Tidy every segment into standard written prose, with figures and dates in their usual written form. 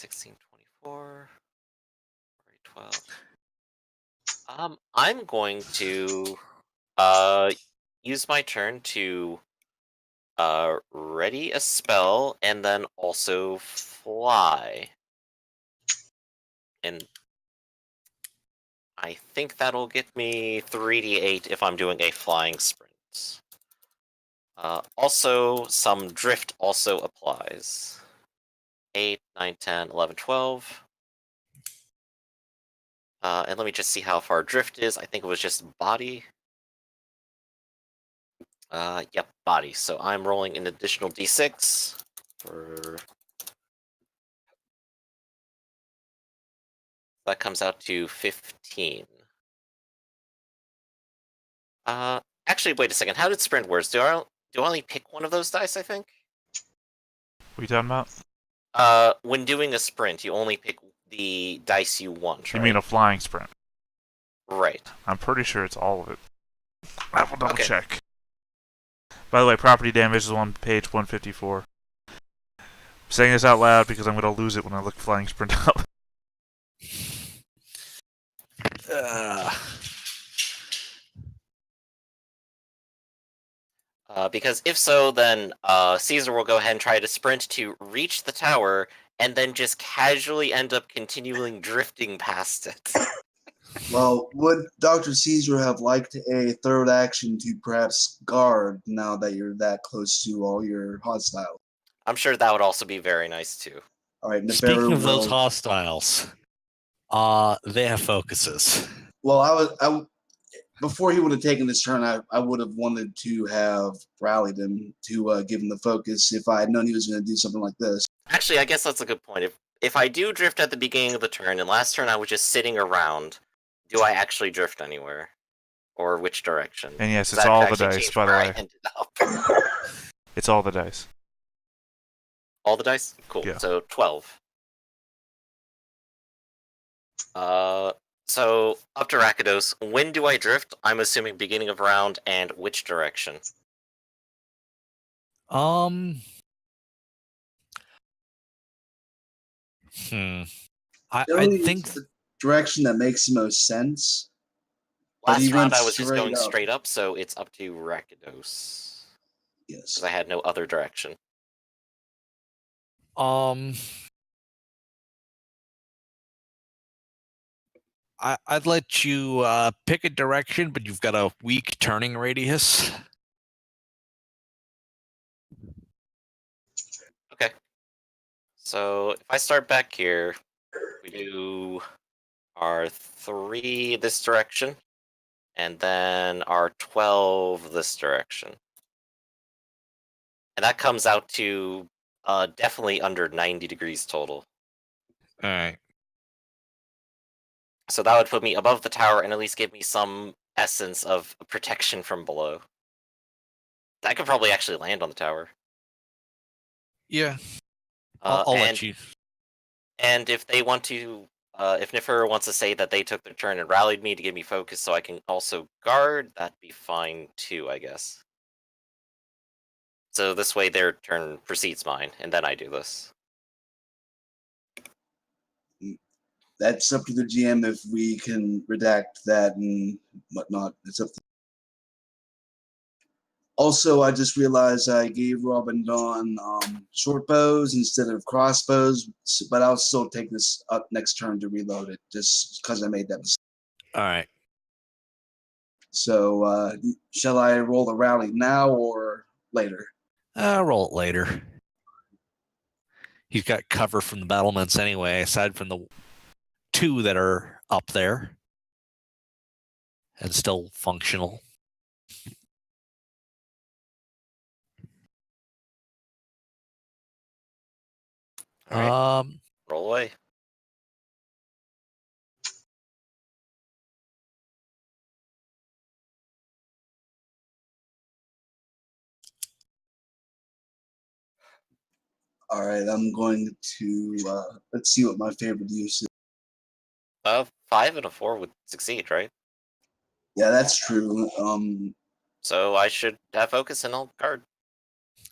16, 24, 12. I'm going to use my turn to ready a spell and then also fly. And I think that'll get me 3d8 if I'm doing a flying sprint. Also, some drift also applies. 8, 9, 10, 11, 12. And let me just see how far drift is. I think it was just body. Yep, body. So I'm rolling an additional d6 for... That comes out to 15. Actually, wait a second. How did sprint work? Do I only pick one of those dice, I think? What are you talking about? When doing a sprint, you only pick the dice you want, right? You mean a flying sprint? Right. I'm pretty sure it's all of it. I will double check. By the way, property damage is on page 154. I'm saying this out loud because I'm going to lose it when I look flying sprint up. Because if so, then Caesar will go ahead and try to sprint to reach the tower, and then just casually end up continuing drifting past it. Well, would Dr. Caesar have liked a third action to perhaps guard now that you're that close to all your hostiles? I'm sure that would also be very nice too. All right. Speaking of those hostiles, they have focuses. Well, before he would have taken his turn, I would have wanted to have rallied him to give him the focus if I had known he was going to do something like this. Actually, I guess that's a good point. If I do drift at the beginning of the turn, and last turn I was just sitting around, do I actually drift anywhere? Or which direction? And yes, it's all the dice, by the way. It's all the dice. All the dice? Cool. Yeah. So 12. So up to Rakdos. When do I drift? I'm assuming beginning of round, and which direction? I think the direction that makes the most sense. Last round I was just going straight up, so it's up to Rakdos. Yes. Because I had no other direction. I'd let you pick a direction, but you've got a weak turning radius. Okay. So if I start back here, we do our 3 this direction, and then our 12 this direction. And that comes out to definitely under 90 degrees total. Alright. So that would put me above the tower and at least give me some essence of protection from below. I could probably actually land on the tower. Yeah. I'll let you. And if they want to, if Niffer wants to say that they took their turn and rallied me to give me focus so I can also guard, that'd be fine too, I guess. So this way their turn precedes mine, and then I do this. That's up to the GM if we can redact that and whatnot. It's up to... Also, I just realized I gave Rob and Dawn short bows instead of crossbows, but I'll still take this up next turn to reload it, just because I made that mistake. All right. So, shall I roll the rally now or later? Roll it later. He's got cover from the battlements anyway, aside from the 2 that are up there and still functional. All right. Roll away. All right, I'm going to let's see what my favorite use is. 5 and a 4 would succeed, right? Yeah, that's true. So I should have focus and I'll guard.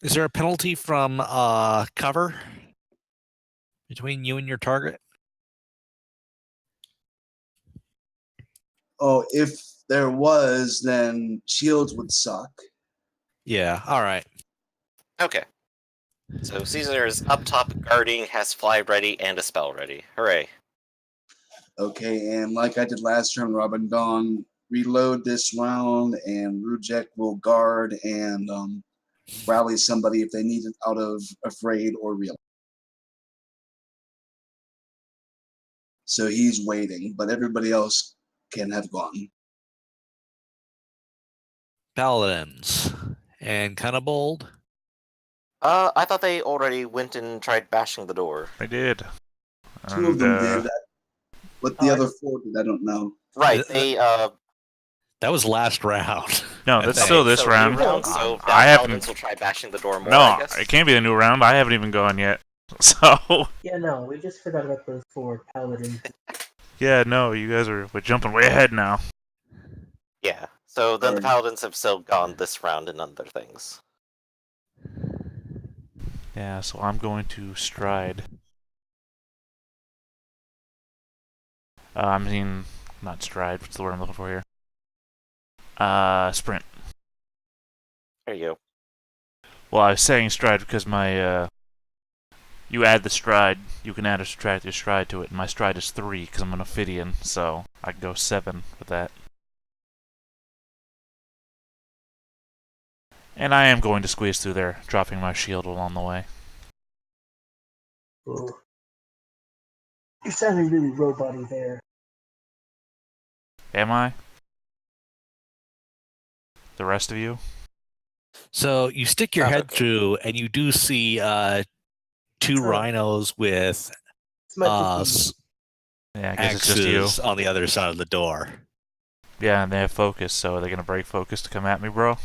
Is there a penalty from cover? between you and your target? Oh, if there was, then shields would suck. Yeah, all right. Okay. So Caesar is up top guarding, has fly ready, and a spell ready. Hooray. Okay, and like I did last turn, Robin Dawn, reload this round, and Rujek will guard and rally somebody if they need it out of afraid or real. So he's waiting, but everybody else can have gone. Paladins. And kind of bold. I thought they already went and tried bashing the door. I did. Two of them did. What the other four did, I don't know. Right, they That was last round. No, that's still this so round. New round, so now I haven't. Paladins will try bashing the door more, No, I guess. it can't be a new round. I haven't even gone yet. So. Yeah, no, we just forgot about those 4 paladins. Yeah, no, you guys we're jumping way ahead now. Yeah, so then the Alright. Paladins have still gone this round and other things. Yeah, so I'm going to stride. I mean, not stride. What's the word I'm looking for here? Sprint. There you go. Well, I was saying stride because my, you add the stride, you can add or subtract your stride to it, and my stride is 3 because I'm an Ophidian, so I can go 7 with that. And I am going to squeeze through there, dropping my shield along the way. Ooh. You're sounding really robot-y there. Am I? The rest of you? So you stick your That's head okay. through, and you do see 2 rhinos with It's my PC. Yeah, I guess it's just you. axes on the other side of the door. Yeah, and they have focus, so are they gonna break focus to come at me, bro?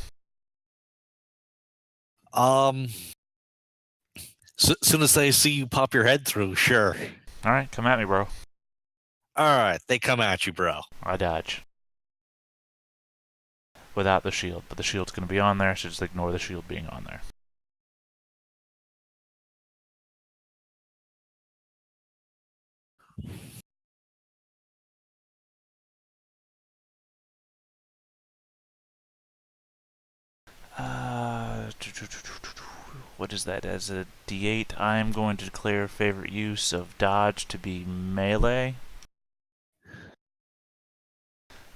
Soon as they see you pop your head through, sure. Alright, come at me, bro. All right, they come at you, bro. I dodge. Without the shield, but the shield's gonna be on there, so just ignore the shield being on there. What is that? As a D8, I'm going to declare favorite use of dodge to be melee.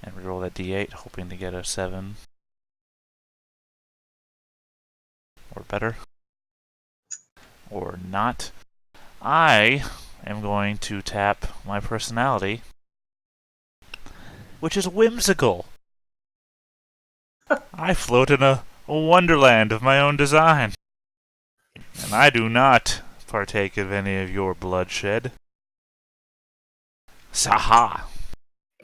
And reroll that D8, hoping to get a 7. Or better. Or not. I am going to tap my personality, which is whimsical. I float in a wonderland of my own design. And I do not partake of any of your bloodshed. Saha!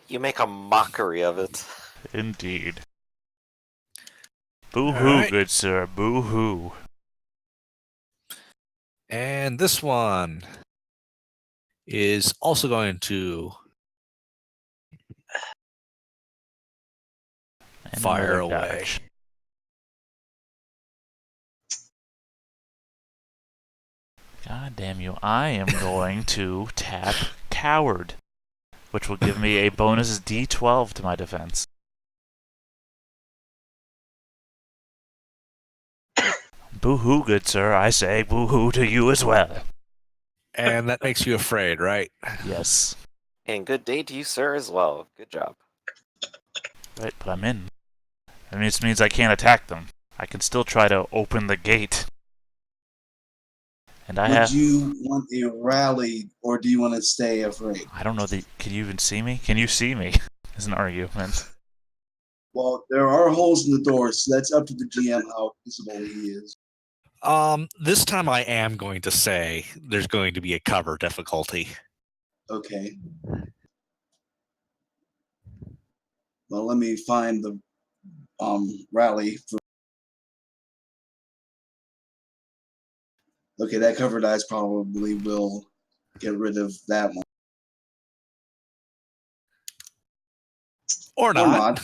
You make a mockery of it. Indeed. Boo-hoo, Alright. good sir, boo-hoo. And this one is also going to And fire another away. dodge. God damn you, I am going to tap Coward, which will give me a bonus D12 to my defense. Boo-hoo, good sir, I say boo-hoo to you as well. And that makes you afraid, right? Yes. And good day to you, sir, as well. Good job. Right, but I'm in. That means I can't attack them. I can still try to open the gate. And I Would have... you want a rally, or do you want to stay afraid? I don't know, can you even see me? Can you see me? Is an argument. Well, there are holes in the door, so that's up to the GM how visible he is. This time I am going to say there's going to be a cover difficulty. Okay. Well, let me find the rally for. Okay, that cover dice probably will get rid of that one. Or Or not. not.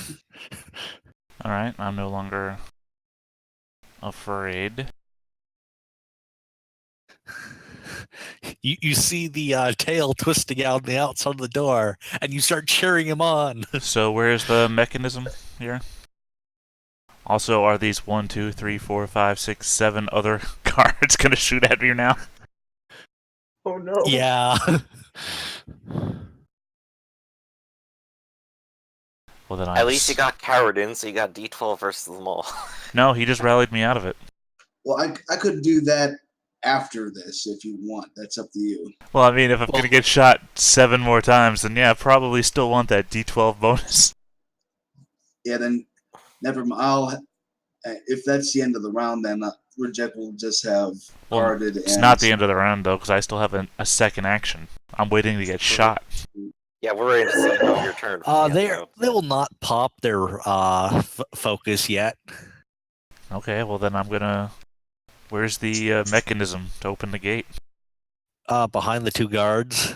Alright, I'm no longer afraid. You see the tail twisting out on the outside of the door, and you start cheering him on. So where's the mechanism here? Also, are these 1, 2, 3, 4, 5, 6, 7 other guards gonna shoot at me now? Oh no. Yeah. Well, then At least you got Coward in, so you got D12 versus them all. No, he just rallied me out of it. Well, I could do that after this if you want. That's up to you. Well, I mean, if I'm gonna get shot 7 more times, then yeah, probably still want that D12 bonus. Yeah, then never mind. If that's the end of the round, then Reject will just have guarded. It's not the end of the round, though, because I still have a second action. I'm waiting to get shot. Yeah, we're ready to see how your turn. They will not pop their focus yet. Okay, well then I'm gonna... Where's the mechanism to open the gate? Behind the 2 guards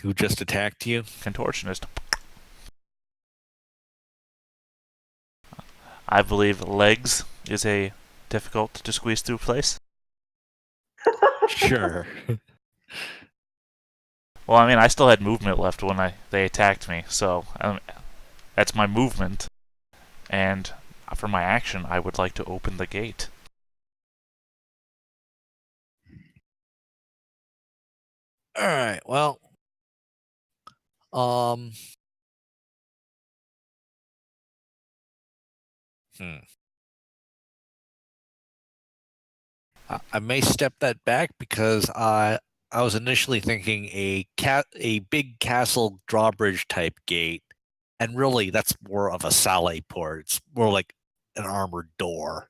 who just attacked you. Contortionist. I believe legs is a difficult to squeeze through place. Sure. Well, I mean, I still had movement left when they attacked me, so that's my movement. And for my action, I would like to open the gate. All right. Well, I may step that back because I was initially thinking a big castle drawbridge type gate, and really that's more of a sally port. It's more like an armored door.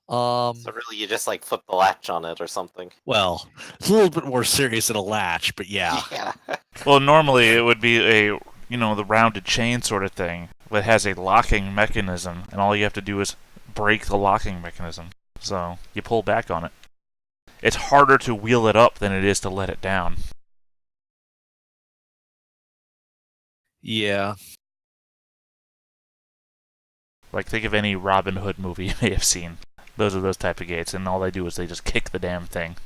So really, you just like flip the latch on it or something. Well, it's a little bit more serious than a latch, but yeah. Yeah. Well, normally it would be the rounded chain sort of thing that has a locking mechanism, and all you have to do is break the locking mechanism. So you pull back on it. It's harder to wheel it up than it is to let it down. Yeah. Like, think of any Robin Hood movie you may have seen. Those are those type of gates, and all they do is they just kick the damn thing.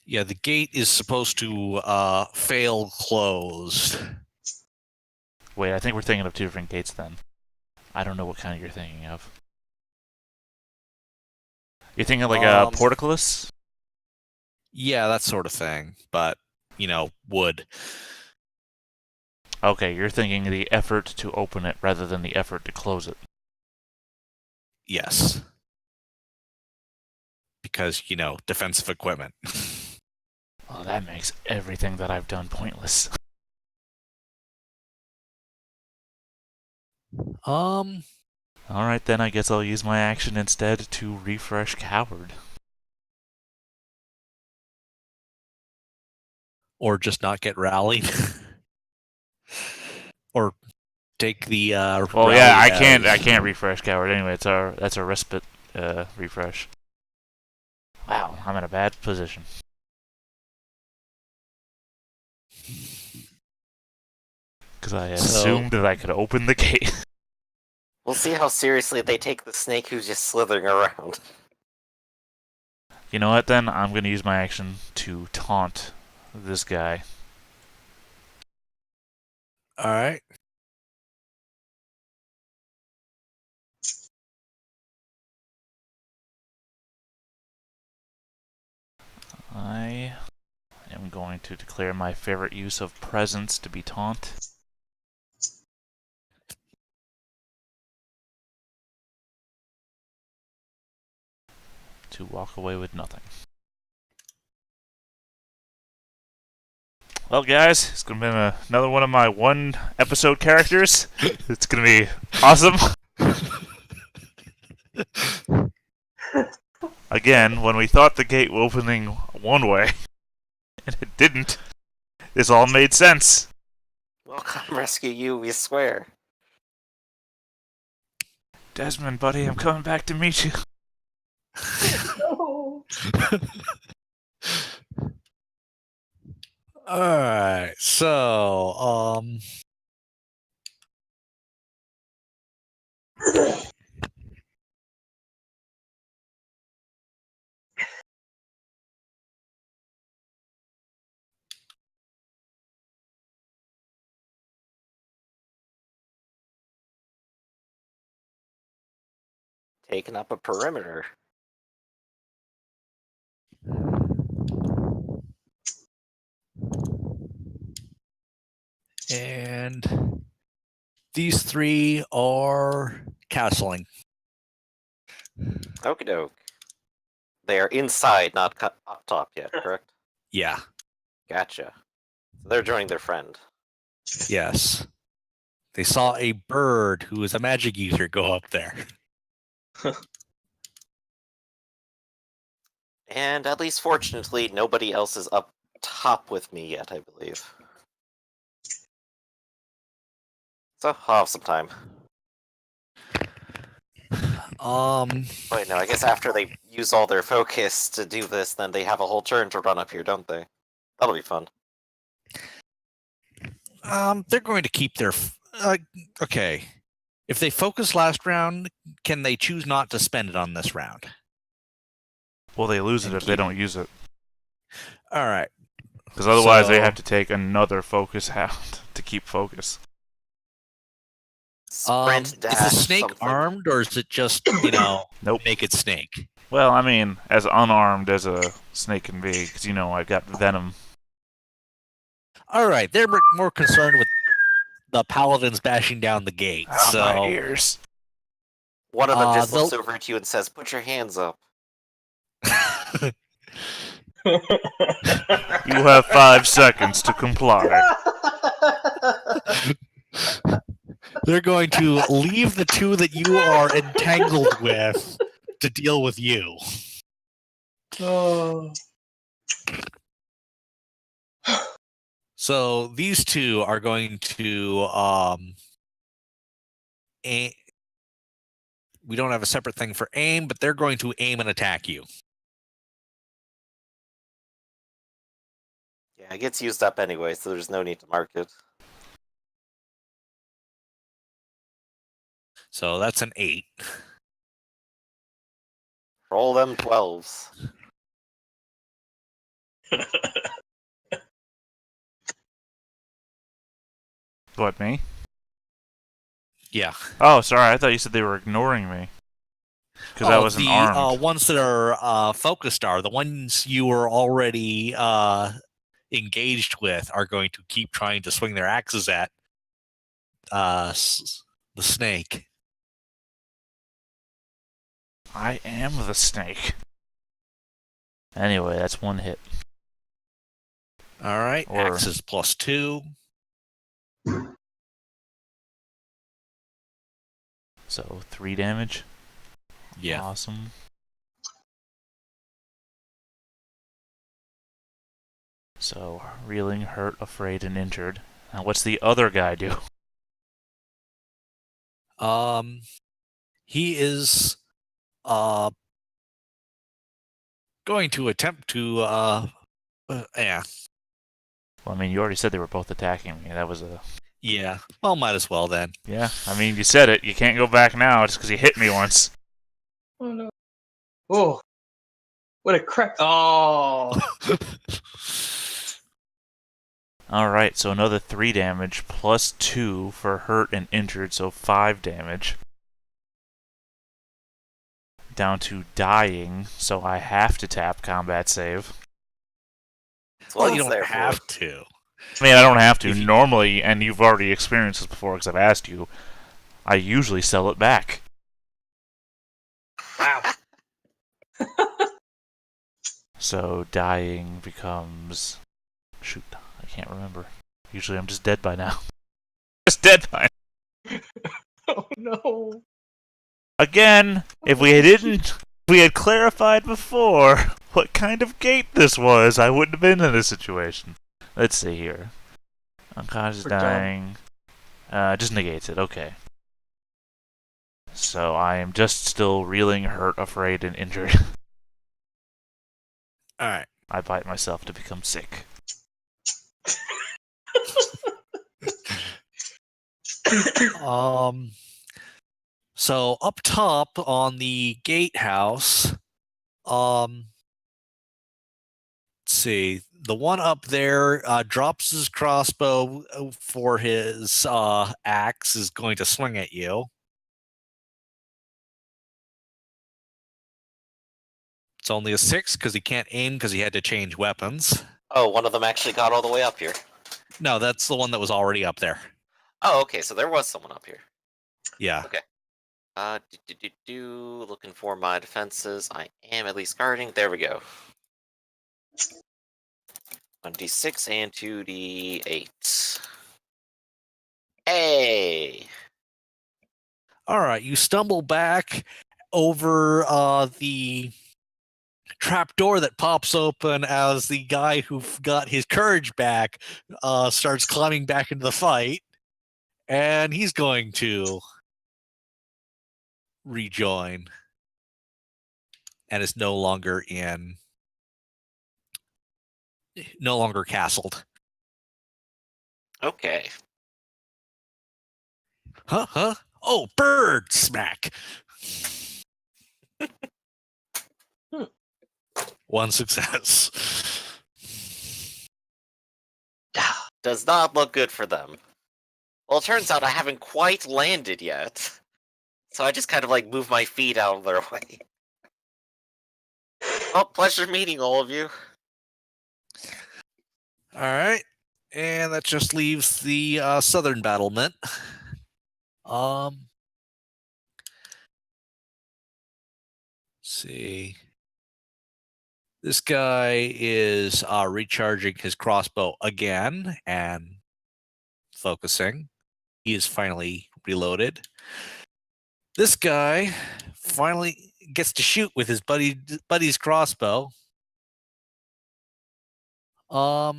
Yeah, the gate is supposed to fail closed. Wait, I think we're thinking of 2 different gates then. I don't know what kind you're thinking of. You're thinking like a portcullis? Yeah, that sort of thing, but, wood. Okay, you're thinking the effort to open it rather than the effort to close it. Yes. Because, defensive equipment. Well, that makes everything that I've done pointless. Alright then, I guess I'll use my action instead to refresh Coward. Or just not get rallied. Or take the well, yeah, I can't refresh Coward anyway. That's a respite refresh. Wow, I'm in a bad position. Because I assumed that I could open the gate. We'll see how seriously they take the snake who's just slithering around. You know what then? I'm going to use my action to taunt this guy. Alright. I am going to declare my favorite use of presence to be taunt. To walk away with nothing. Well, guys, it's going to be another one of my 1 episode characters. It's going to be awesome. Again, when we thought the gate was opening one way, and it didn't, this all made sense. We'll come rescue you, we swear. Desmond, buddy, I'm coming back to meet you. No. Alright, so, taking up a perimeter. And these three are castling. Okie doke. They are inside, not up top yet, correct? Yeah. Gotcha. So they're joining their friend. Yes. They saw a bird who was a magic user go up there. And at least fortunately, nobody else is up top with me yet, I believe. So I'll have some time. Wait, no, I guess after they use all their focus to do this, then they have a whole turn to run up here, don't they? That'll be fun. They're going to keep their. Okay. If they focus last round, can they choose not to spend it on this round? Well, they lose it And if they don't use it. All right. Because otherwise they So- have to take another focus hound to keep focus. Sprint, dash, is the snake something. armed, or is it just Nope. naked snake? Well, I mean, as unarmed as a snake can be, because I've got venom. All right, they're more concerned with the paladins bashing down the gate. Oh, so my ears. One of them just looks they'll- over at you and says, "Put your hands up." You have 5 seconds to comply. they're going to leave the two that you are entangled with to deal with you. Oh. So these two are going to aim. We don't have a separate thing for aim, but they're going to aim and attack you. Yeah, it gets used up anyway, so there's no need to mark it. So that's an 8. Roll them 12s. What, me? Yeah. Oh, sorry, I thought you said they were ignoring me. Because I wasn't the armed. ones that are focused are the ones you were already engaged with are going to keep trying to swing their axes at the snake. I am the snake. Anyway, that's 1 hit. All right, Or- axes +2. So, 3 damage. Yeah. Awesome. So, reeling, hurt, afraid, and injured. Now, what's the other guy do? He is going to attempt to yeah. Well, I mean, you already said they were both attacking me. That was a... Yeah. Well, might as well then. Yeah, I mean, you said it. You can't go back now just because you hit me once. Oh no. Oh. What a crack. Oh. Alright, so another 3 damage, plus 2 for hurt and injured, so 5 damage. Down to dying, so I have to tap combat save. That's Well, what you it's don't there have for. to. I mean, I don't have to. If you- Normally, and you've already experienced this before because I've asked you, I usually sell it back. Wow. So dying becomes... Shoot, I can't remember. Usually I'm just dead by now. Just dead by Oh no. Again, if we had clarified before what kind of gate this was, I wouldn't have been in this situation. Let's see here. Unconscious We're done. dying. Just negates it, okay. So I am just still reeling, hurt, afraid, and injured. All right. I bite myself to become sick. So up top on the gatehouse, let's see. The one up there drops his crossbow for his axe, is going to swing at you. It's only a 6 because he can't aim because he had to change weapons. Oh, one of them actually got all the way up here. No, that's the one that was already up there. Oh, okay, so there was someone up here. Yeah. Okay. Looking for my defenses. I am at least guarding. There we go. 1d6 and 2d8. Hey! All right, you stumble back over the trapdoor that pops open as the guy who got his courage back starts climbing back into the fight, and he's going to rejoin and is no longer castled. Okay. Huh? Oh, bird smack. One success. Does not look good for them. Well, it turns out I haven't quite landed yet. So I just kind of like move my feet out of their way. Well, pleasure meeting all of you. All right, and that just leaves the southern battlement. See. This guy is recharging his crossbow again and focusing. He is finally reloaded. This guy finally gets to shoot with his buddy's crossbow. But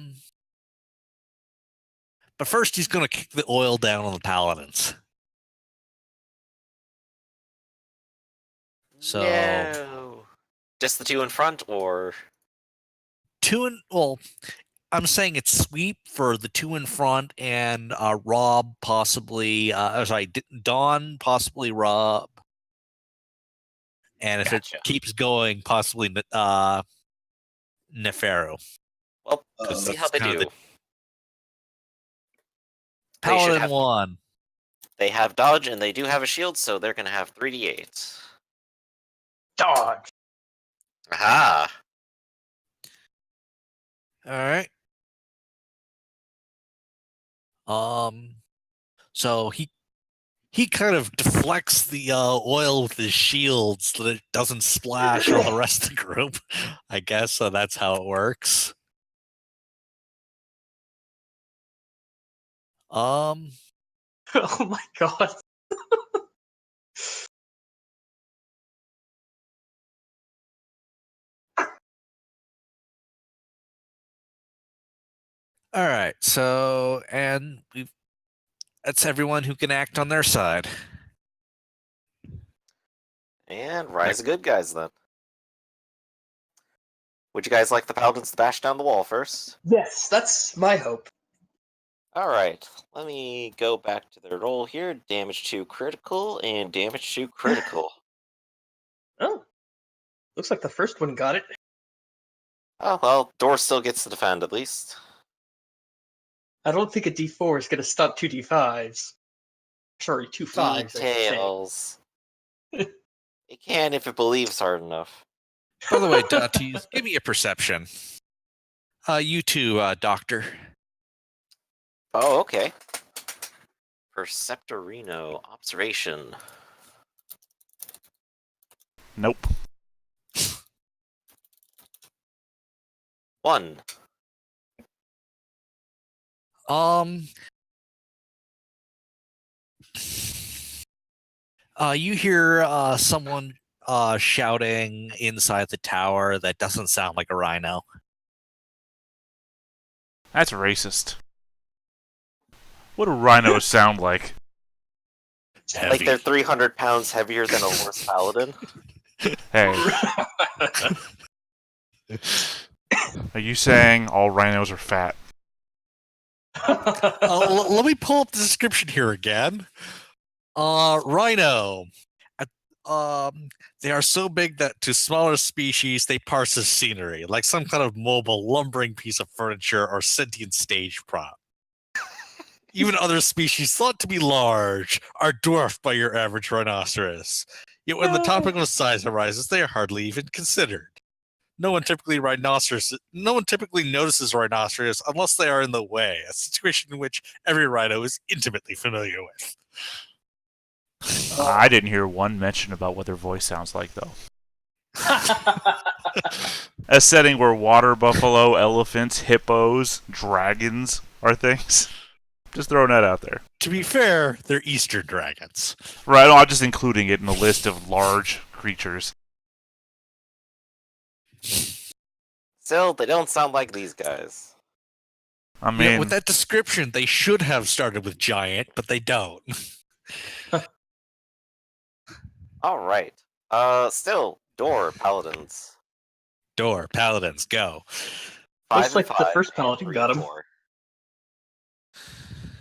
first he's going to kick the oil down on the paladins. So No. Just the two in front, or I'm saying it's sweep for the two in front and Rob possibly. Don possibly Rob, and if Gotcha. it keeps going, possibly Nefero. Well, let's see how they do. Paladin 1. They have dodge and they do have a shield, so they're going to have 3d8. Dodge. Aha! All right. So he kind of deflects the oil with his shield so that it doesn't splash on the rest of the group. I guess so. That's how it works. Oh my god. All right. So, and that's everyone who can act on their side. And rise the good guys then. Would you guys like the paladins to bash down the wall first? Yes, that's my hope. Alright, let me go back to their roll here. Damage to critical and damage to critical. Oh. Looks like the first one got it. Oh, well, door still gets to defend at least. I don't think a D4 is going to stop two D5s. Sorry, two 5s. Details. It can if it believes hard enough. By the way, Dati, give me a perception. You too, Doctor. Oh, okay. Perceptorino. Observation. Nope. 1. You hear someone shouting inside the tower that doesn't sound like a rhino. That's racist. What do rhinos sound like? Heavy. Like they're 300 pounds heavier than a horse paladin. Hey, are you saying all rhinos are fat? Let me pull up the description here again. Rhino. They are so big that to smaller species they parse as scenery, like some kind of mobile, lumbering piece of furniture or sentient stage prop. Even other species thought to be large are dwarfed by your average rhinoceros. Yet when the topic of size arises, they are hardly even considered. No one typically notices rhinoceros unless they are in the way, a situation in which every rhino is intimately familiar with. I didn't hear one mention about what their voice sounds like, though. A setting where water buffalo, elephants, hippos, dragons are things. Just throwing that out there. To be fair, they're Eastern dragons. Right, I'm just including it in the list of large creatures. Still, they don't sound like these guys. I mean, With that description, they should have started with giant, but they don't. All right. Still, door paladins. Door, paladins, go. 5 Looks and like the 5, first paladin 3 got and him. 4.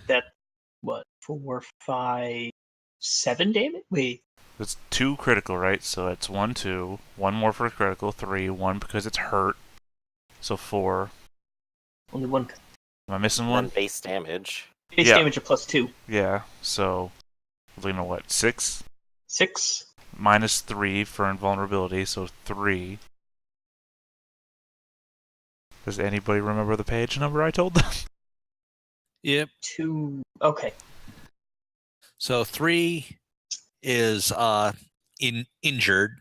That, what, 4, 5, 7 damage? Wait. it's 2 critical, right? So it's 1, 2, 1 more for critical, 3, 1 because it's hurt. So 4. Only one. Am I missing One one? base damage. Base Yeah. damage of +2. Yeah, so we're looking at what? 6? 6. Minus 3 for invulnerability, so 3. Does anybody remember the page number I told them? Yep. 2. Okay. So 3 is injured.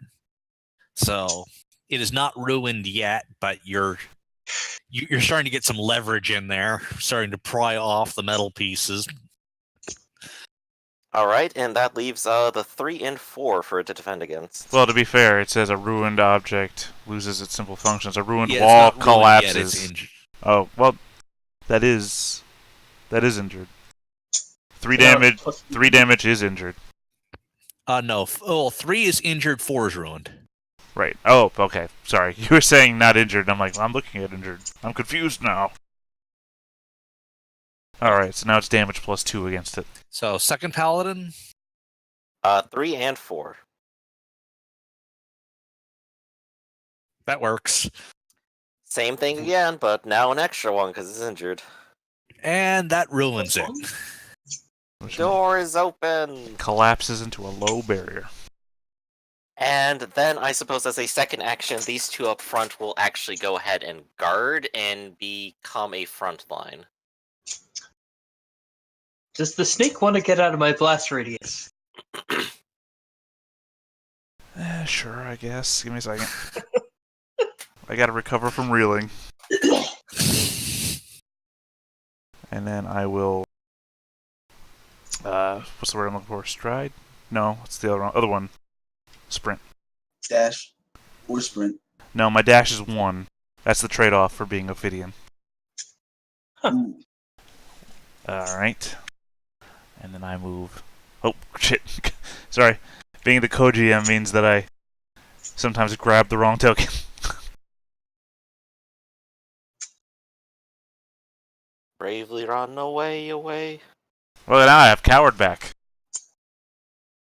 So it is not ruined yet, but you're starting to get some leverage in there, starting to pry off the metal pieces. All right, and that leaves the 3 and 4 for it to defend against. Well, to be fair, it says a ruined object loses its simple functions. A ruined Yeah, wall it's not ruined yet, collapses. it's injured. Oh, well, that is injured. 3 So now damage. it's plus- 3 damage is injured. No. 3 is injured, 4 is ruined. Right. Oh, okay. Sorry. You were saying not injured, and I'm like, I'm looking at injured. I'm confused now. Alright, so now it's damage plus 2 against it. So second paladin, 3 and 4. that works. Same thing again, but now an extra one because it's injured. And that ruins it. Which Door is open! collapses into a low barrier. And then I suppose as a second action, these two up front will actually go ahead and guard and become a front line. Does the snake want to get out of my blast radius? Sure, I guess. Give me a second. I gotta recover from reeling. And then I will... what's the word I'm looking for? Stride? No, what's the other one? Sprint. Dash or sprint. No, my dash is 1. That's the trade-off for being Ophidian. Ooh. Alright. And then I move... Oh, shit. Sorry. Being the co-GM means that I sometimes grab the wrong token. Bravely run away. Well, now I have coward back.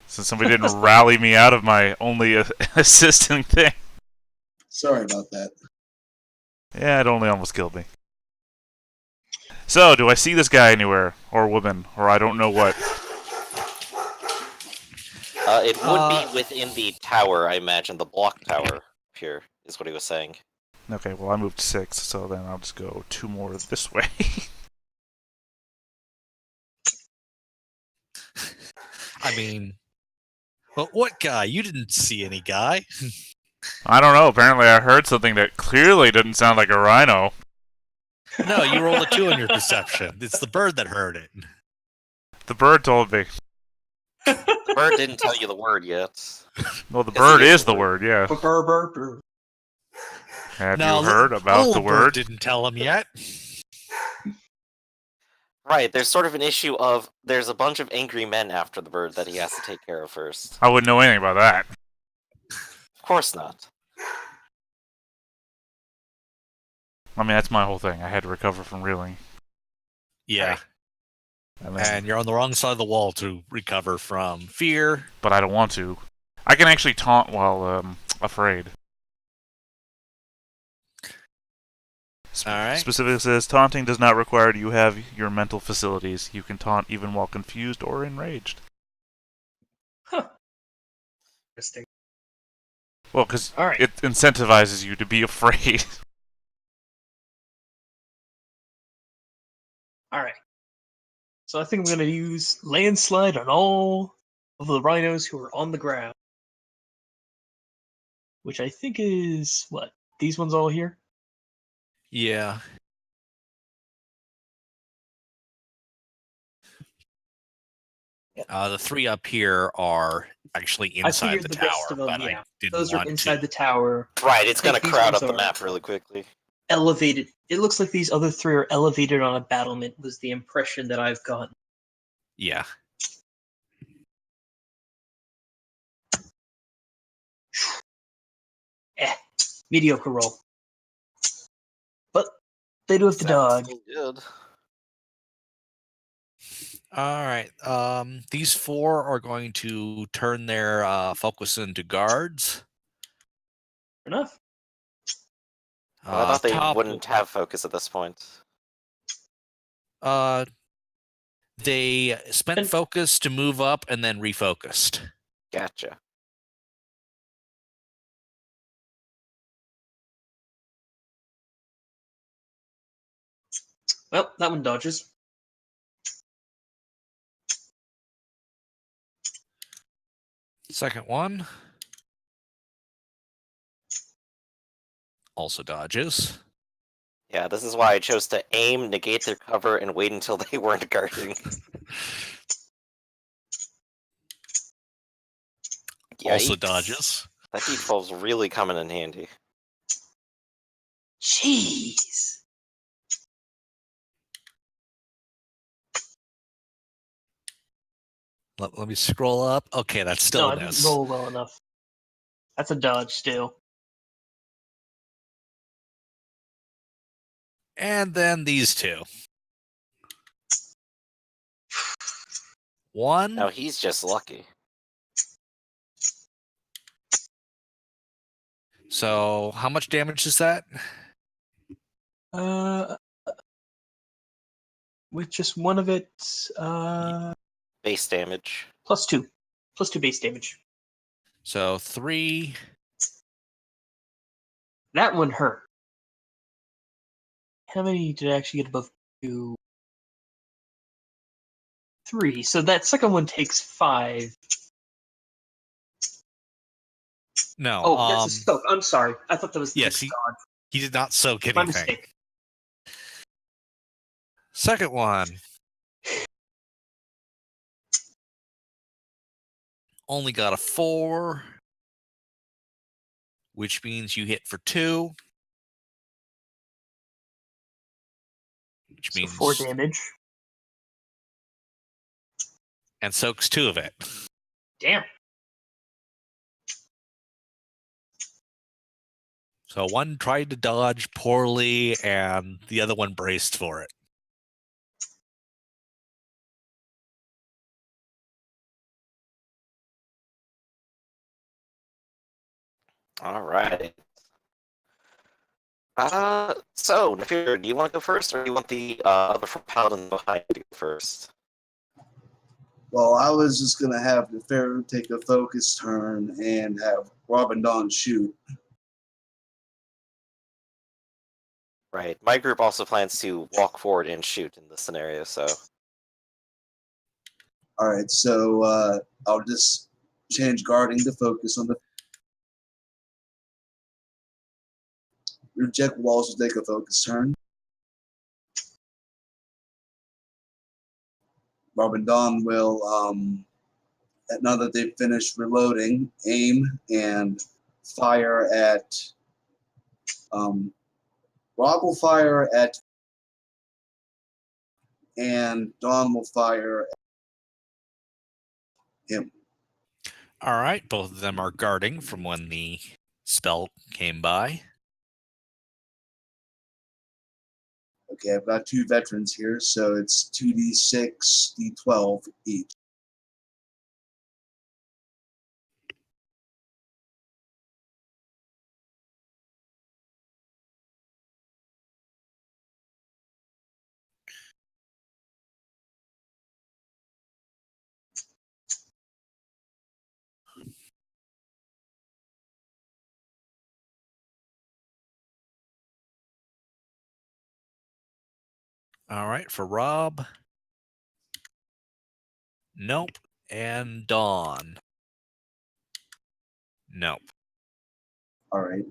Since somebody didn't rally me out of my only assisting thing. Sorry about that. Yeah, it only almost killed me. So, do I see this guy anywhere? Or woman? Or I don't know what? It would be within the tower, I imagine. The block tower here is what he was saying. Okay, well I moved 6, so then I'll just go 2 more this way. I mean, but what guy? You didn't see any guy. I don't know, apparently I heard something that clearly didn't sound like a rhino. No, you rolled a 2 on your perception. It's the bird that heard it. The bird told me. The bird didn't tell you the word yet. Well, the Yes, bird it is is the word, yeah. Brr. Have No, you heard about the bird word? didn't tell him yet. Right, there's sort of an issue of there's a bunch of angry men after the bird that he has to take care of first. I wouldn't know anything about that. Of course not. I mean, that's my whole thing. I had to recover from reeling. Yeah. And then, And you're on the wrong side of the wall to recover from fear. but I don't want to. I can actually taunt while afraid. Alright. Specifically says, taunting does not require you have your mental facilities. You can taunt even while confused or enraged. Interesting. Well, because All right. it incentivizes you to be afraid. All right. So I think I'm going to use landslide on all of the rhinos who are on the ground, which I think is what, these ones all here. Yeah. The three up here are actually I inside figured the the tower, rest of them, but yeah, I didn't those are want inside to. the tower. Right, it's I think going to these crowd ones up the are map really quickly. elevated. It looks like these other three are elevated on a battlement. Was the impression that I've gotten. Yeah. Mediocre roll, but they do have to Sounds dodge. still good. All right. These four are going to turn their focus into guards. Enough. But I thought they Top. wouldn't have focus at this point. They spent And- focus to move up and then refocused. Gotcha. Well, that one dodges. Second one also dodges. Yeah, this is why I chose to aim, negate their cover, and wait until they weren't guarding. Also Yikes. dodges. That D12's really coming in handy. Jeez. Let me scroll up. Okay, that's still No, a I didn't miss. roll well enough. That's a dodge still. And then these two. One. Now he's just lucky. So how much damage is that? With just one of it, Base damage. +2. +2 base damage. So 3. That one hurt. How many did I actually get above 2? 3. So that second one takes 5. No. Oh, that's a soak. I'm sorry. I thought that was the Yes, next dodge. he did not soak My anything. mistake. Second one. Only got a 4, which means you hit for 2. Which So means 4 damage. and soaks 2 of it. Damn. So one tried to dodge poorly, and the other one braced for it. All right. So, Nefir, do you want to go first, or do you want the other paladin behind you first? Well, I was just gonna have the Pharaoh take a focus turn and have Robin Dawn shoot. Right. My group also plans to walk forward and shoot in this scenario, so. All right, so I'll just change guarding to focus on the. Reject will also take a focus turn. Robin Dawn will, now that they've finished reloading, aim and fire at. Rob will fire at, and Dawn will fire at him. All right, both of them are guarding from when the spell came by. Okay, I've got 2 veterans here, so it's 2d6, d12 each. All right, for Rob. Nope. And Dawn. Nope. All right.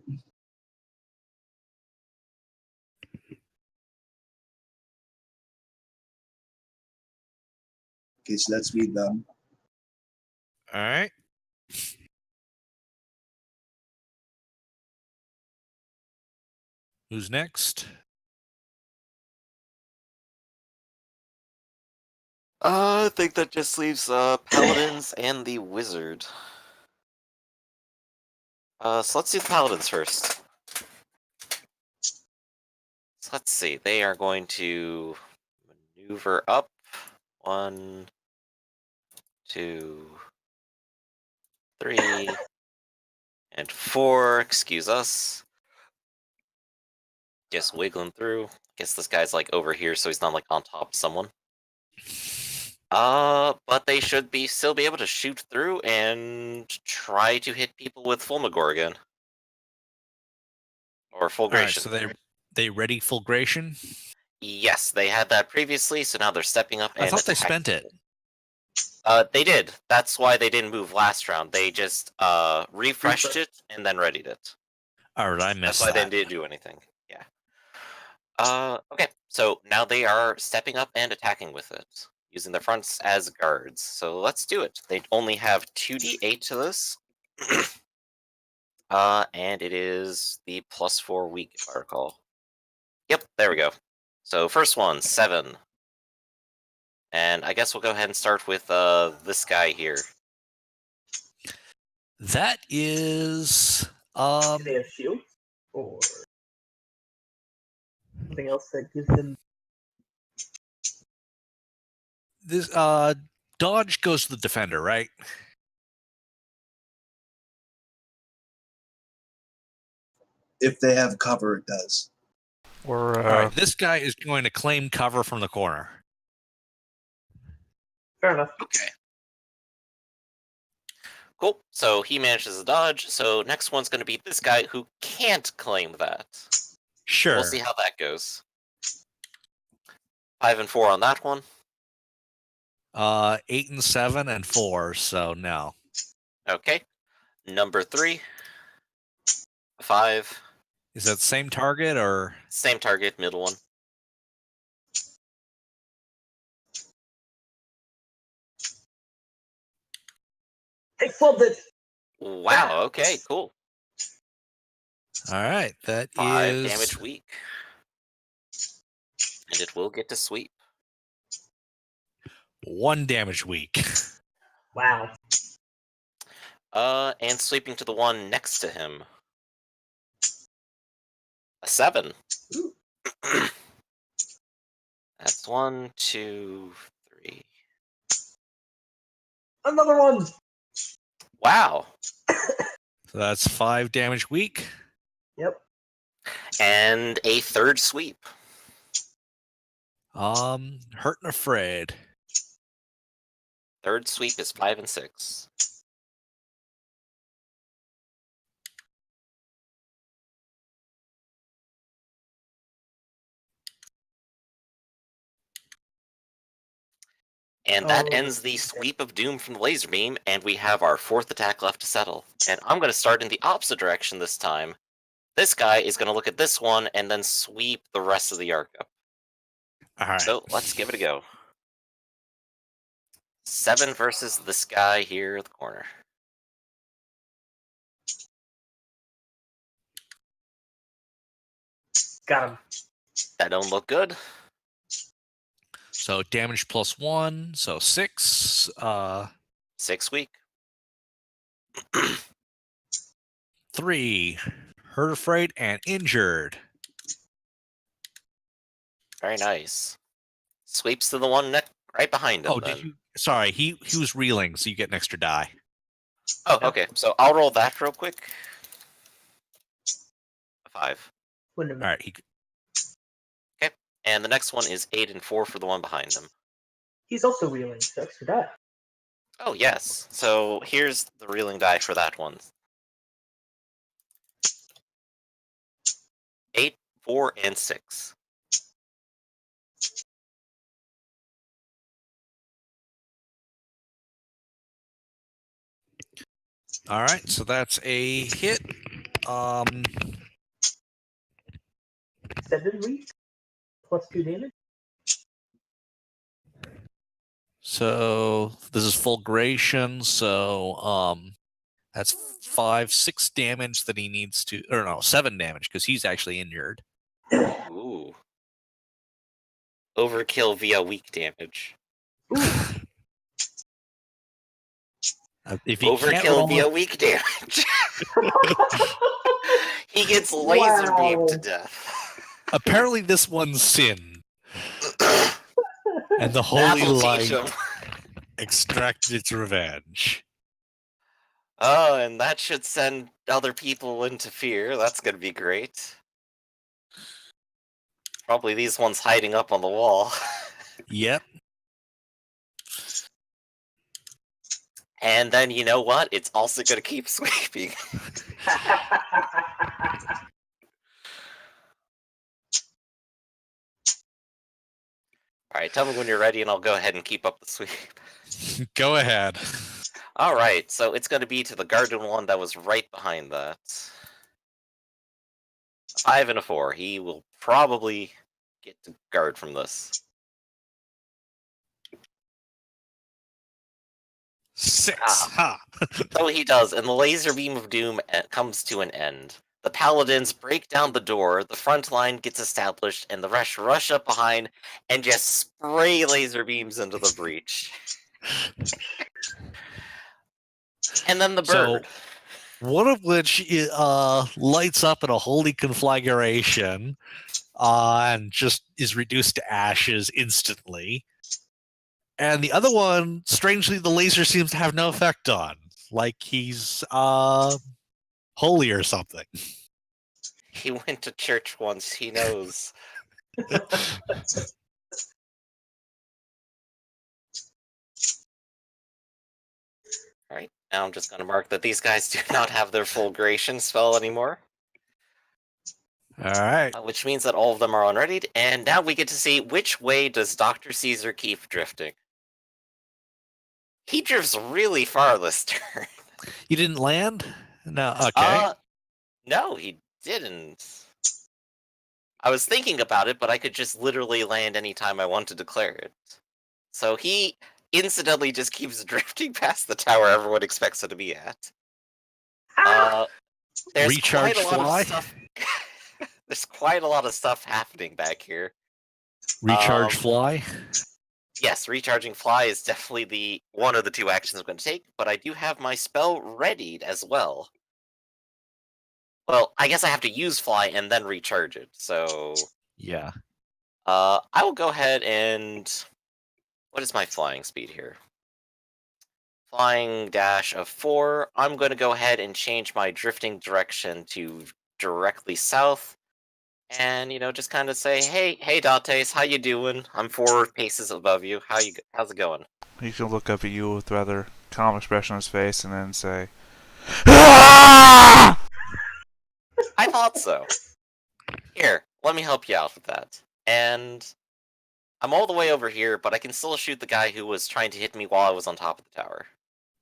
Okay, so that's me done. All right. Who's next? I think that just leaves paladins and the wizard. So let's do the paladins first. So let's see. They are going to maneuver up. 1, 2, 3, and 4. Excuse us. Just wiggling through. Guess this guy's like over here, so he's not like on top of someone. But they should still be able to shoot through and try to hit people with Fulmigor again. Or All right, Fulgration. so they ready Fulgration? Yes, they had that previously, so now they're stepping up and I thought they attacking. spent it. They did. That's why they didn't move last round. They just refreshed it and then readied it. All right, I That's missed why they that. didn't do anything. Yeah. Okay, so now they are stepping up and attacking with it, using their fronts as guards. So let's do it. They only have 2d8 to this. And it is the +4 weak, if I recall. Yep, there we go. So first one, 7. And I guess we'll go ahead and start with this guy here. That is Do they have shields or something else that gives them? this dodge goes to the defender, right? If they have cover, it does. Or All right, this guy is going to claim cover from the corner. Fair enough. Okay. Cool. So he manages to dodge. So next one's going to be this guy who can't claim that. Sure. We'll see how that goes. 5 and 4 on that one. 8 and 7 and 4. So no. Okay. Number 3. 5. Is that same target or? Same target, middle one. They flubbed it. Wow. Okay. Cool. All right, that 5 is damage weak. And it will get to sweep. 1 damage weak. Wow. And sweeping to the one next to him. A 7. Ooh. That's 1, 2, 3. Another one. Wow. So that's 5 damage weak. Yep. And a third sweep. Hurt and afraid. Third sweep is 5 and 6. And that Oh, ends the sweep of doom from the laser beam, and we have our 4th attack left to settle. And I'm going to start in the opposite direction this time. This guy is going to look at this one and then sweep the rest of the arc up. All right. So let's give it a go. 7 versus this guy here at the corner. got him. That don't look good. So damage +1, so 6. 6 weak. 3. Hurt, afraid, and injured. Very nice. Sweeps to the one right behind him. Oh, then. did you? Sorry, he was reeling, so you get an extra die. Oh, okay. So I'll roll that real quick. A 5. Wouldn't have All right, he Okay. And the next one is 8 and 4 for the one behind him. He's also reeling, so extra die. Oh, yes. So here's the reeling die for that one. 8, 4, and 6. All right, so that's a hit. 7 reach plus 2 damage. So this is fulguration. So that's 6 damage that he needs to, or no, 7 damage because he's actually injured. Ooh. Overkill via weak damage. If he can't Overkill roll, via weak damage. He gets laser beamed to death. apparently this one's sin, and the holy That'll teach light him. extracted its revenge. Oh, and that should send other people into fear. That's gonna be great. Probably these ones hiding up on the wall. Yep. And then, you know what? It's also gonna keep sweeping. Alright, tell me when you're ready and I'll go ahead and keep up the sweep. Go ahead. Alright, so it's gonna be to the garden one that was right behind that. 5 and a 4. He will probably get to guard from this. 6. Ah. Ha. So he does, and the laser beam of doom comes to an end. The paladins break down the door, the front line gets established, and the rest rush up behind and just spray laser beams into the breach. And then the bird. So, one of which lights up in a holy conflagration and just is reduced to ashes instantly. And the other one, strangely, the laser seems to have no effect on. Like he's holy or something. He went to church once, he knows. Alright, now I'm just gonna mark that these guys do not have their fulguration spell anymore. All right. Which means that all of them are unreadied, and now we get to see which way does Dr. Caesar keep drifting. He drifts really far this turn. You didn't land? No. Okay. No, he didn't. I was thinking about it, but I could just literally land anytime I want to declare it. So he incidentally just keeps drifting past the tower everyone expects it to be at. There's Recharge quite a lot fly? of stuff. There's quite a lot of stuff happening back here. Recharge fly? Yes, recharging fly is definitely one of the 2 actions I'm going to take, but I do have my spell readied as well. Well, I guess I have to use fly and then recharge it, so... Yeah. I will go ahead and... What is my flying speed here? Flying dash of 4. I'm going to go ahead and change my drifting direction to directly south. And, just kind of say, hey, Dantes, how you doing? I'm 4 paces above you. How's it going? He can look up at you with rather calm expression on his face and then say, "Ah!" I thought so. Here, let me help you out with that. And I'm all the way over here, but I can still shoot the guy who was trying to hit me while I was on top of the tower.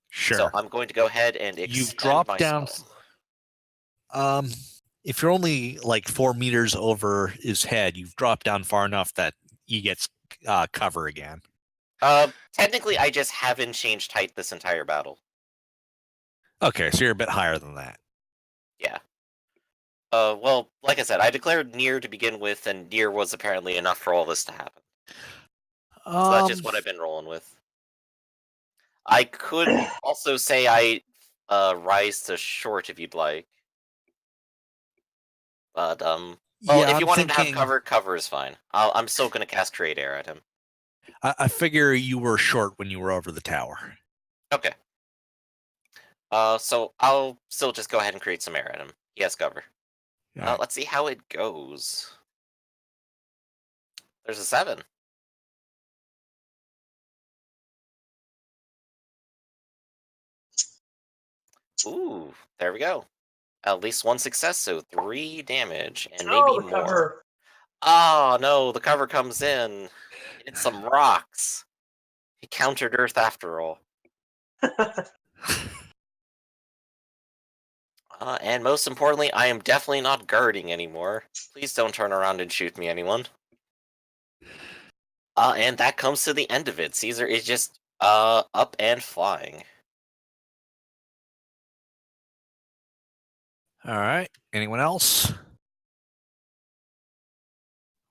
Sure. So I'm going to go ahead and extend You've dropped my down. spell. If you're only like 4 meters over his head, you've dropped down far enough that he gets cover again. Technically, I just haven't changed height this entire battle. Okay, so you're a bit higher than that. Yeah. Well, like I said, I declared near to begin with, and near was apparently enough for all this to happen. So that's just what I've been rolling with. I could also say I rise to short if you'd like. But, well, yeah, if you I'm want him to have thinking- cover is fine. I'm still going to cast Trade Air at him. I figure you were short when you were over the tower. Okay. So I'll still just go ahead and create some air at him. He has cover. Right. Let's see how it goes. There's a 7. Ooh, there we go. At least 1 success, so 3 damage, and maybe more. Cover. Oh no, the cover comes in. It's some rocks. He countered Earth after all. And most importantly, I am definitely not guarding anymore. Please don't turn around and shoot me, anyone. And that comes to the end of it. Caesar is just up and flying. All right. Anyone else?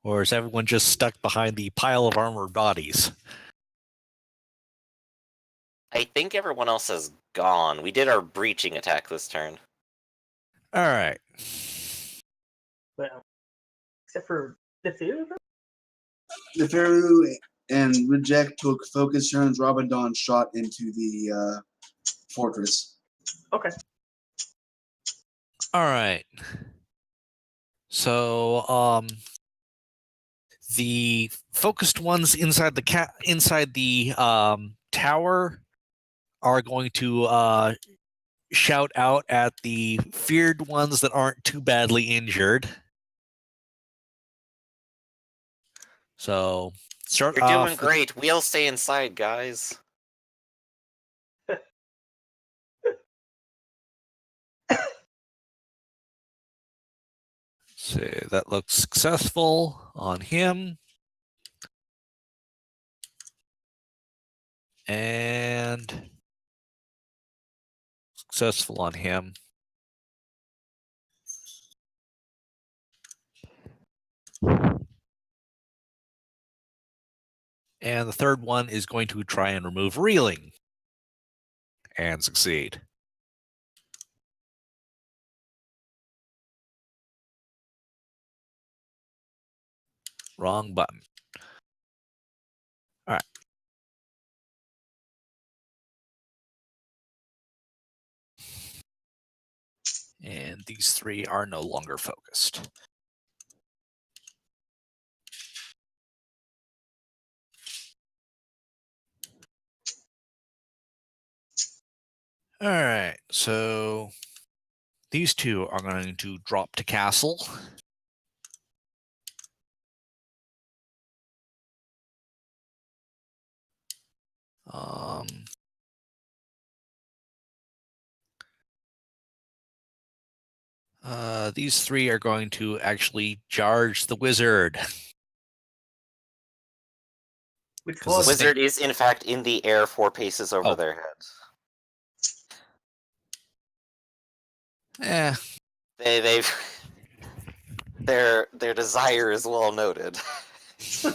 Or is everyone just stuck behind the pile of armored bodies? I think everyone else has gone. We did our breaching attack this turn. All right. Well, except for the two of them. The Pharaoh and Reject took focus turns. Rabadon shot into the fortress. Okay. All right. So, the focused ones inside the tower are going to shout out at the feared ones that aren't too badly injured. So start You're off. doing great. We'll stay inside, guys. See, that looks successful on him. And successful on him. And the third one is going to try and remove reeling. And succeed. Wrong button. All right. And these three are no longer focused. All right, so these two are going to drop to castle. These three are going to actually charge the wizard. Which 'Cause one? the Wizard is in fact in the air 4 paces over Oh. their heads. They've their desire is well noted.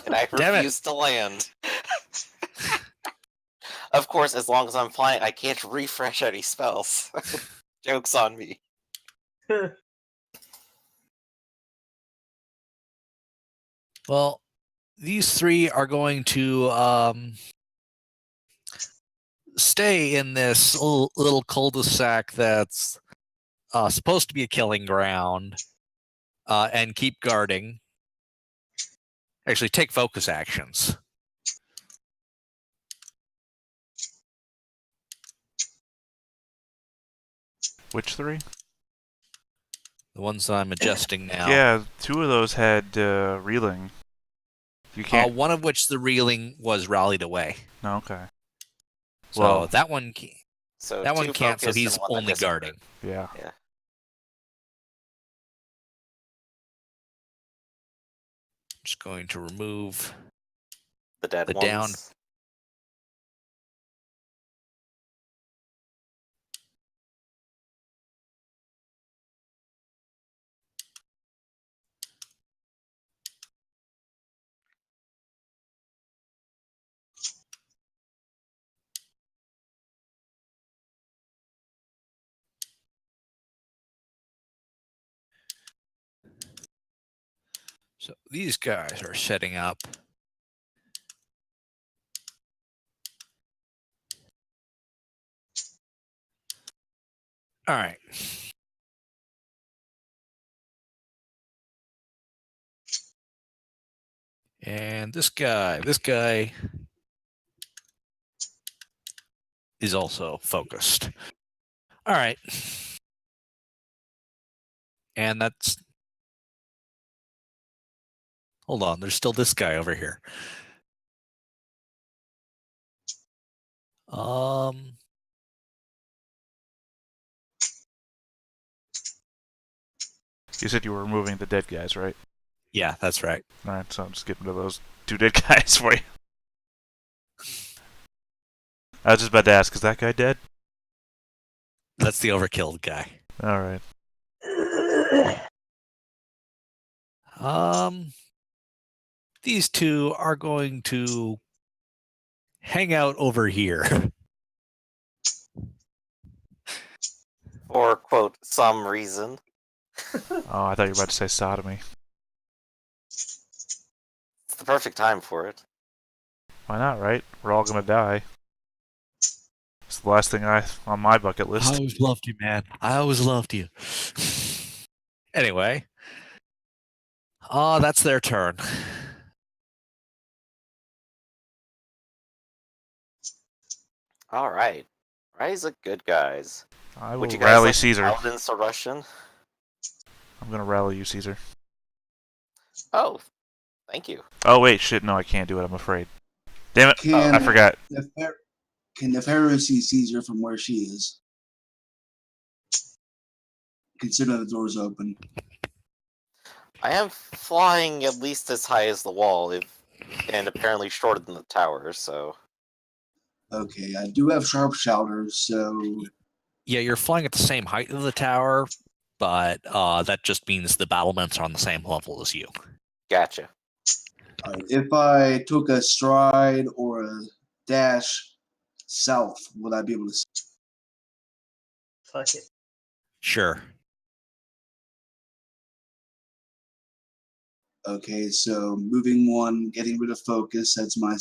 And I Damn it. refuse to land. Of course, as long as I'm flying, I can't refresh any spells. Joke's on me. Well, these three are going to stay in this little cul-de-sac that's supposed to be a killing ground and keep guarding. Actually, take focus actions. Which three? The ones that I'm adjusting now. Yeah, two of those had reeling. You can't. One of which the reeling was rallied away. No, okay. So Well, that one, So that one two can't. So focused he's and one that only disappeared. guarding. yeah. Yeah. Just going to remove The dead the ones. down. So these guys are setting up. All right. And this guy is also focused. All right. And that's. Hold on, there's still this guy over here. You said you were removing the dead guys, right? Yeah, that's right. Alright, so I'm just getting rid of those 2 dead guys for you. I was just about to ask, is that guy dead? That's the overkilled guy. Alright. These two are going to hang out over here. For, quote, some reason. Oh, I thought you were about to say sodomy. It's the perfect time for it. Why not, right? We're all gonna die. It's the last thing on my bucket I list. always loved you, man. I always loved you. Anyway. That's their turn. Alright. Rise are good guys. I will Would you guys rally like Caesar. Paladins to rush in? I'm gonna rally you, Caesar. Oh, thank you. Oh wait, shit, no, I can't do it, I'm afraid. Damn it, Can I forgot. Can Neferu see Caesar from where she is? Consider the door's open. I am flying at least as high as the wall, and apparently shorter than the tower, so... Okay, I do have sharp shouters, so Yeah, you're flying at the same height of the tower, but that just means the battlements are on the same level as you. Gotcha. if I took a stride or a dash south, would I be able to see? Fuck it. Sure. Okay, so moving one, getting rid of focus. That's my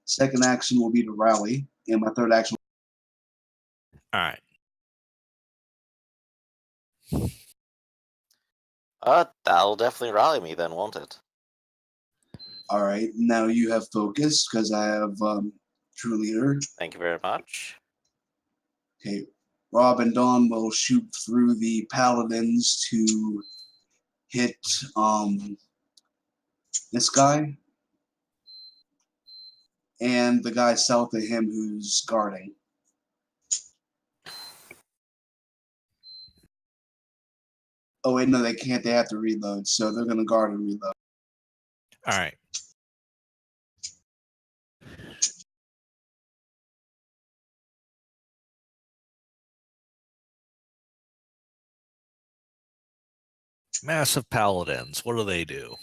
second action will be to rally, and my third action. All right. That'll definitely rally me then, won't it? All right, now you have focus because I have true leader. Thank you very much. Okay, Rob and Dawn will shoot through the paladins to hit this guy and the guy south of him who's guarding. Oh wait, no, they can't. They have to reload, so they're gonna guard and reload. All right. Massive paladins. What do they do?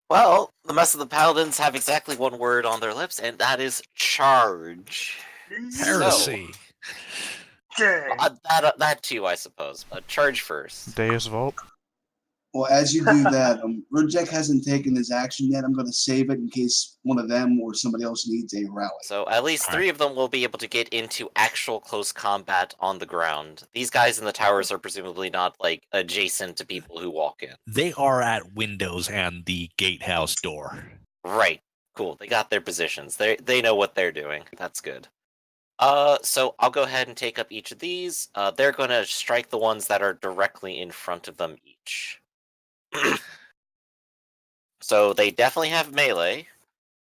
Well, the rest of the paladins have exactly one word on their lips, and that is charge. Heresy. That too, I suppose. But charge first. Deus Vault. Well, as you do that, Rujek hasn't taken his action yet. I'm going to save it in case one of them or somebody else needs a rally. So at least 3 of them will be able to get into actual close combat on the ground. These guys in the towers are presumably not, like, adjacent to people who walk in. They are at windows and the gatehouse door. Right. Cool. They got their positions. They know what they're doing. That's good. So I'll go ahead and take up each of these. They're going to strike the ones that are directly in front of them each. So they definitely have melee.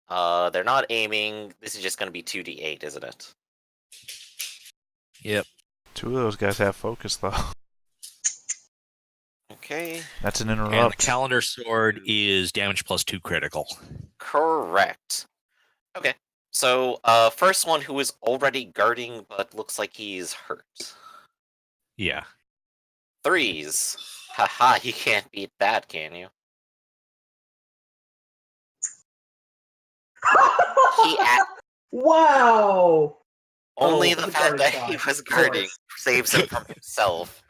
They're not aiming. This is just going to be 2d8, isn't it? Yep. 2 of those guys have focus, though. Okay. That's an And the interrupt. calendar sword is damage plus 2 critical. Correct. Okay. So, first one who is already guarding, but looks like he's hurt. Yeah. 3s. Haha, you can't beat that, can you? Wow! Only Oh, the the fact guard that shot, he was of guarding course. saves him from himself.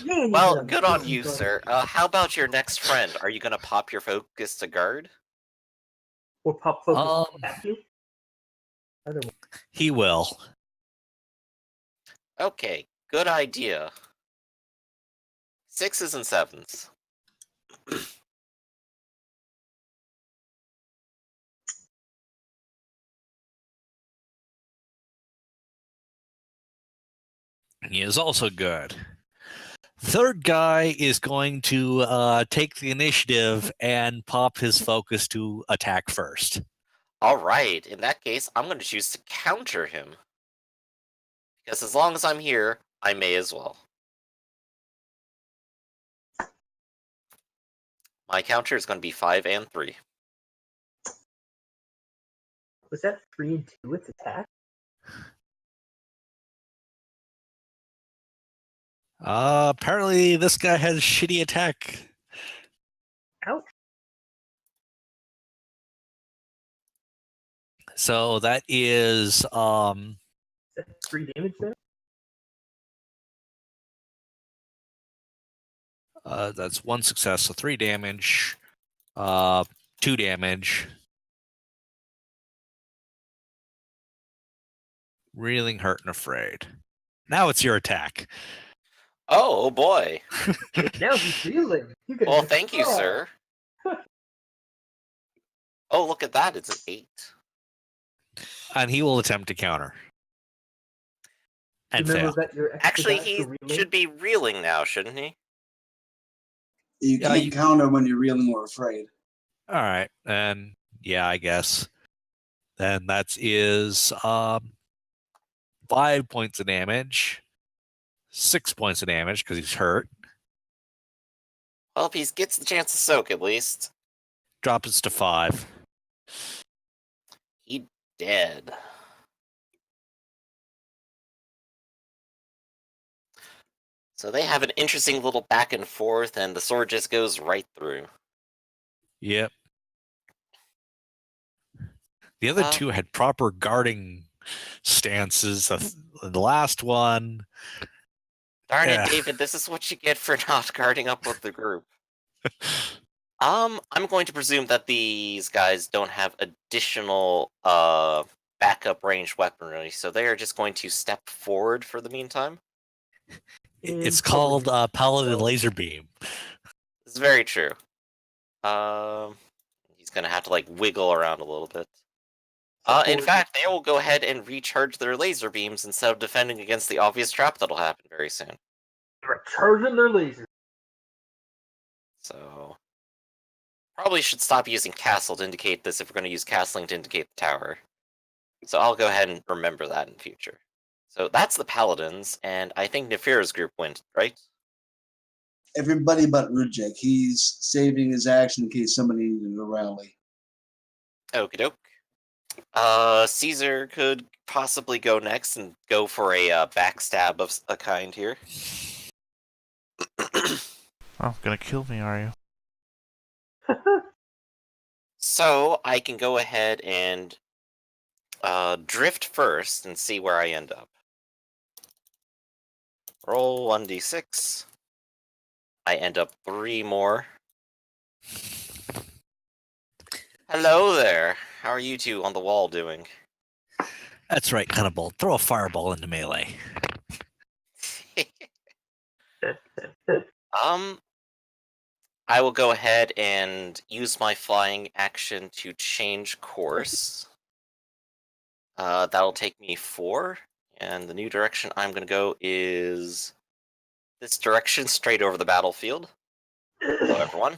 Man, Well, he's a good on fucking you, guard. sir. How about your next friend? Are you gonna pop your focus to guard? Or pop focus Um, at you? Either one. He will. Okay, good idea. 6s and 7s. He is also good. Third guy is going to take the initiative and pop his focus to attack first. Alright, in that case, I'm gonna choose to counter him. Because as long as I'm here, I may as well. My counter is going to be 5 and 3. Was that 3 and 2 its attack? Apparently this guy has shitty attack. Ouch. So that is Is that 3 damage there? that's 1 success, so 3 damage. 2 damage. Reeling, hurt, and afraid. Now it's your attack. Oh boy. Now he's healing. Well, thank you, sir. Oh, look at that. It's an 8. And he will attempt to counter. And Remember fail. that your extra Actually, dice he for reeling? should be reeling now, shouldn't he? You Yeah, can't counter when you're reeling or afraid. All right. And yeah, I guess. Then that is 5 points of damage. 6 points of damage because he's hurt. Well, if he gets the chance to soak at least. Drops to 5. He dead. So they have an interesting little back and forth, and the sword just goes right through. Yep. The other two had proper guarding stances. The last one. Darn it, David, this is what you get for not guarding up with the group. I'm going to presume that these guys don't have additional backup range weaponry, so they are just going to step forward for the meantime. It's called Paladin Laser Beam. It's very true. He's gonna have to like wiggle around a little bit. In fact, they will go ahead and recharge their laser beams instead of defending against the obvious trap that'll happen very soon. They're charging their lasers. So probably should stop using castle to indicate this if we're going to use castling to indicate the tower. So I'll go ahead and remember that in the future. So that's the paladins, and I think Nefira's group went, right? Everybody but Rujek. He's saving his action in case somebody needed a rally. Okie doke. Caesar could possibly go next and go for a backstab of a kind here. Oh, gonna kill me, are you? So I can go ahead and drift first and see where I end up. Roll 1d6. I end up 3 more. Hello there. How are you two on the wall doing? That's right, kind of bold. Throw a fireball into melee. I will go ahead and use my flying action to change course. That'll take me 4, and the new direction I'm going to go is this direction, straight over the battlefield. Hello, everyone.